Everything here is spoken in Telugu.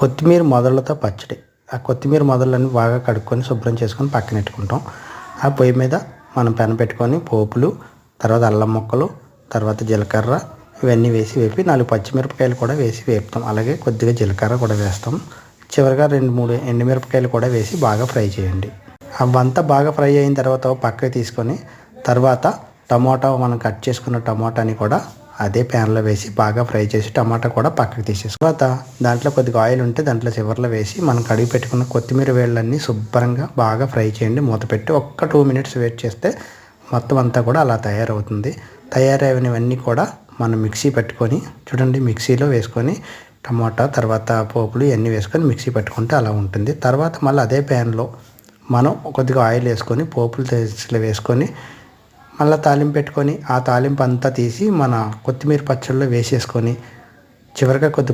కొత్తిమీర మొదళ్ళతో పచ్చడి. ఆ కొత్తిమీర మొదళ్ళన్నీ బాగా కడుక్కొని శుభ్రం చేసుకొని పక్కన పెట్టుకుంటాం. ఆ పొయ్యి మీద మనం పెనం పెట్టుకొని పోపులు, తర్వాత అల్లం ముక్కలు, తర్వాత జీలకర్ర ఇవన్నీ వేసి వేపి 4 పచ్చిమిరపకాయలు కూడా వేసి వేపుతాం. అలాగే కొద్దిగా జీలకర్ర కూడా వేస్తాం. చివరిగా 2, 3 ఎండుమిరపకాయలు కూడా వేసి బాగా ఫ్రై చేయండి. అవంతా బాగా ఫ్రై అయిన తర్వాత పక్కకి తీసుకొని తర్వాత టమోటా మనం కట్ చేసుకున్న టమోటాని కూడా అదే ప్యాన్లో వేసి బాగా ఫ్రై చేసి టమాటా కూడా పక్కకి తీసేసి తర్వాత దాంట్లో కొద్దిగా ఆయిల్ ఉంటే దాంట్లో చివర్లో వేసి మనం కడిగి పెట్టుకున్న కొత్తిమీర వేళ్ళన్నీ శుభ్రంగా బాగా ఫ్రై చేయండి. మూత పెట్టి ఒక్క 2 మినిట్స్ వెయిట్ చేస్తే మొత్తం అంతా కూడా అలా తయారవుతుంది. తయారైనవన్నీ కూడా మనం మిక్సీ పెట్టుకొని చూడండి, మిక్సీలో వేసుకొని టమాటా తర్వాత పోపులు ఇవన్నీ వేసుకొని మిక్సీ పెట్టుకుంటే అలా ఉంటుంది. తర్వాత మళ్ళీ అదే ప్యాన్లో మనం కొద్దిగా ఆయిల్ వేసుకొని పోపులు వేసుకొని మళ్ళీ తాలింపు పెట్టుకొని ఆ తాలింపు అంతా తీసి మన కొత్తిమీర పచ్చడిలో వేసేసుకొని చివరిగా కొద్ది